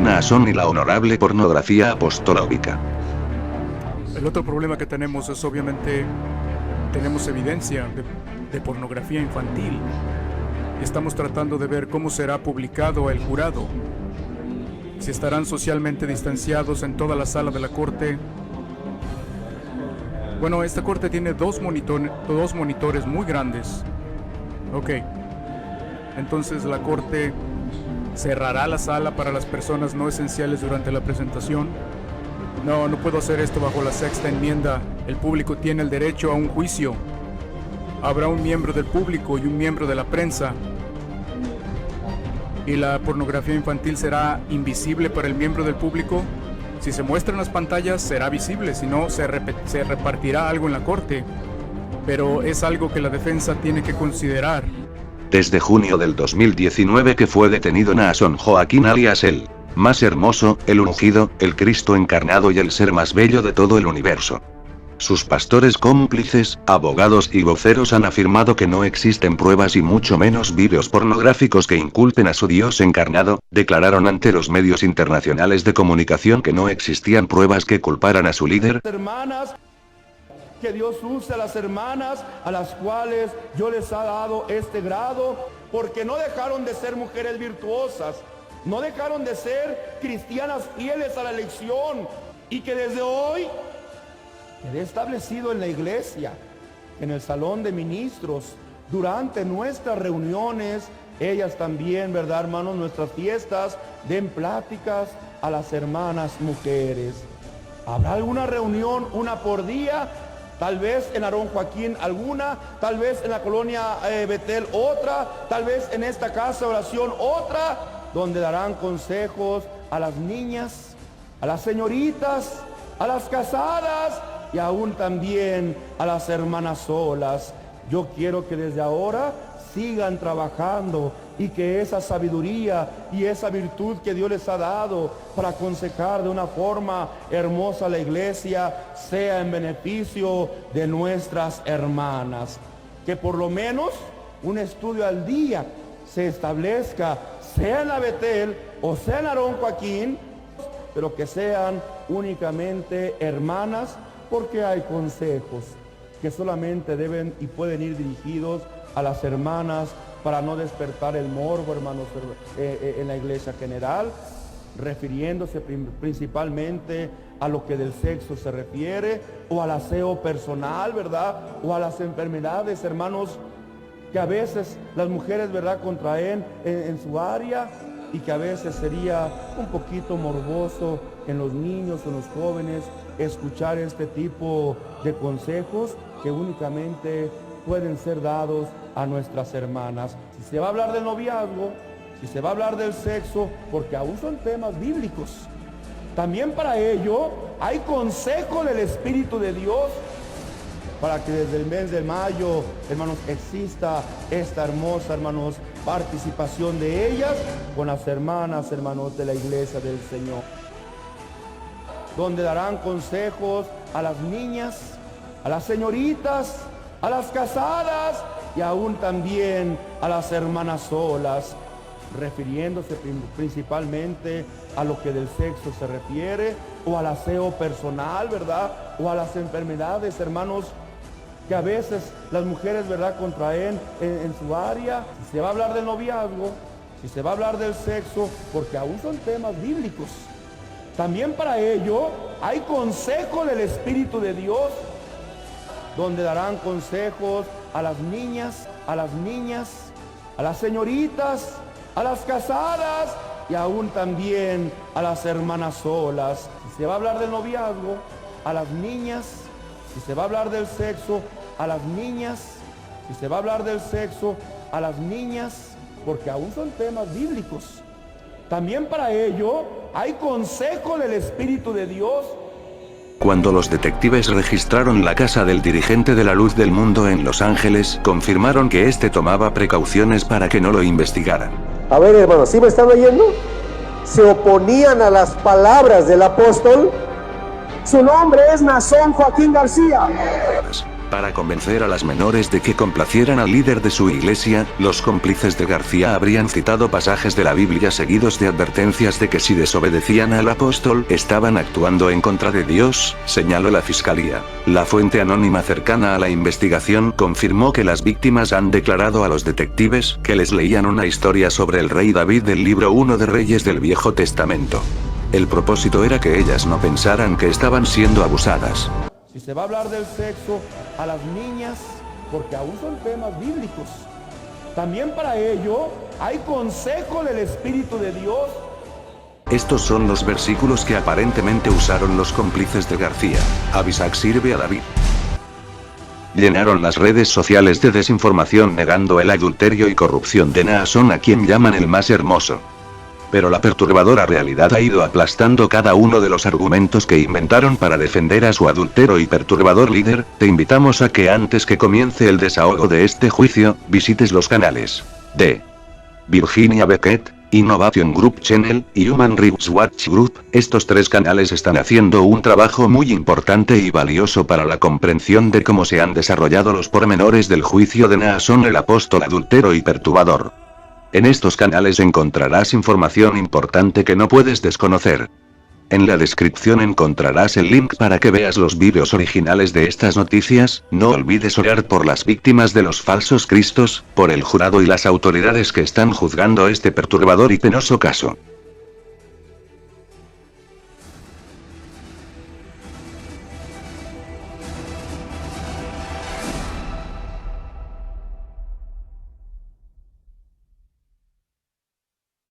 Naasón y la honorable pornografía apostológica. El otro problema que tenemos es obviamente tenemos evidencia de pornografía infantil. Estamos tratando de ver cómo será publicado el jurado, si estarán socialmente distanciados en toda la sala de la corte. Bueno, esta corte tiene dos monitores muy grandes. Ok, entonces la corte cerrará la sala para las personas no esenciales durante la presentación. No puedo hacer esto bajo la sexta enmienda. El público tiene el derecho a un juicio. Habrá un miembro del público y un miembro de la prensa. ¿Y la pornografía infantil será invisible para el miembro del público? Si se muestra en las pantallas será visible, si no se repartirá algo en la corte. Pero es algo que la defensa tiene que considerar. Desde junio del 2019 que fue detenido Naasón Joaquín alias el más hermoso, el ungido, el Cristo encarnado y el ser más bello de todo el universo. Sus pastores cómplices, abogados y voceros han afirmado que no existen pruebas y mucho menos vídeos pornográficos que inculpen a su Dios encarnado, declararon ante los medios internacionales de comunicación que no existían pruebas que culparan a su líder. Hermanas, que Dios use a las hermanas a las cuales yo les ha dado este grado, porque no dejaron de ser mujeres virtuosas, no dejaron de ser cristianas fieles a la elección, y que desde hoy quedé establecido en la iglesia, en el salón de ministros, durante nuestras reuniones, ellas también, ¿verdad, hermanos? Nuestras fiestas, den pláticas a las hermanas mujeres. ¿Habrá alguna reunión, una por día? Tal vez en Aarón Joaquín alguna, tal vez en la colonia Betel otra, tal vez en esta casa de oración otra, donde darán consejos a las niñas, a las señoritas, a las casadas y aún también a las hermanas solas. Yo quiero que desde ahora sigan trabajando y que esa sabiduría y esa virtud que Dios les ha dado para aconsejar de una forma hermosa a la iglesia sea en beneficio de nuestras hermanas. Que por lo menos un estudio al día se establezca, sea en la Betel o sea en Aarón Joaquín, pero que sean únicamente hermanas, porque hay consejos que solamente deben y pueden ir dirigidos a las hermanas para no despertar el morbo, hermanos, en la iglesia general, refiriéndose principalmente a lo que del sexo se refiere, o al aseo personal, ¿verdad? O a las enfermedades, hermanos, que a veces las mujeres, ¿verdad?, contraen en su área, y que a veces sería un poquito morboso en los niños o en los jóvenes escuchar este tipo de consejos que únicamente pueden ser dados a nuestras hermanas. Si se va a hablar del noviazgo, si se va a hablar del sexo, porque aún son temas bíblicos, también para ello hay consejo del Espíritu de Dios para que desde el mes de mayo, hermanos, exista esta hermosa, hermanos, participación de ellas con las hermanas, hermanos, de la iglesia del Señor, donde darán consejos a las niñas, a las señoritas, a las casadas y aún también a las hermanas solas, refiriéndose principalmente a lo que del sexo se refiere, o al aseo personal, ¿verdad? O a las enfermedades, hermanos, que a veces las mujeres, ¿verdad?, contraen en su área. Si se va a hablar del noviazgo, si se va a hablar del sexo, porque aún son temas bíblicos, también para ello hay consejo del Espíritu de Dios, donde darán consejos a las niñas, a las señoritas, a las casadas y aún también a las hermanas solas. Si se va a hablar del noviazgo, a las niñas. Si se va a hablar del sexo, a las niñas. Si se va a hablar del sexo, a las niñas, porque aún son temas bíblicos. También para ello hay consejo del Espíritu de Dios. Cuando los detectives registraron la casa del dirigente de la luz del mundo en Los Ángeles, confirmaron que este tomaba precauciones para que no lo investigaran. A ver, hermanos, ¿sí me están oyendo? Se oponían a las palabras del apóstol Su nombre es Naasón Joaquín García. Para convencer a las menores de que complacieran al líder de su iglesia, los cómplices de García habrían citado pasajes de la Biblia seguidos de advertencias de que si desobedecían al apóstol estaban actuando en contra de Dios, señaló la fiscalía. La fuente anónima cercana a la investigación confirmó que las víctimas han declarado a los detectives que les leían una historia sobre el rey David del libro 1 de Reyes del Viejo Testamento. El propósito era que ellas no pensaran que estaban siendo abusadas. Si se va a hablar del sexo a las niñas, porque aún son temas bíblicos, también para ello hay consejo del Espíritu de Dios. Estos son los versículos que aparentemente usaron los cómplices de García. Abisac sirve a David. Llenaron las redes sociales de desinformación negando el adulterio y corrupción de Naasón, a quien llaman el más hermoso. Pero la perturbadora realidad ha ido aplastando cada uno de los argumentos que inventaron para defender a su adúltero y perturbador líder. Te invitamos a que antes que comience el desahogo de este juicio, visites los canales de Virginia Beckett, Innovation Group Channel, y Human Rights Watch Group. Estos tres canales están haciendo un trabajo muy importante y valioso para la comprensión de cómo se han desarrollado los pormenores del juicio de Naasón, el apóstol adúltero y perturbador. En estos canales encontrarás información importante que no puedes desconocer. En la descripción encontrarás el link para que veas los vídeos originales de estas noticias. No olvides orar por las víctimas de los falsos cristos, por el jurado y las autoridades que están juzgando este perturbador y penoso caso.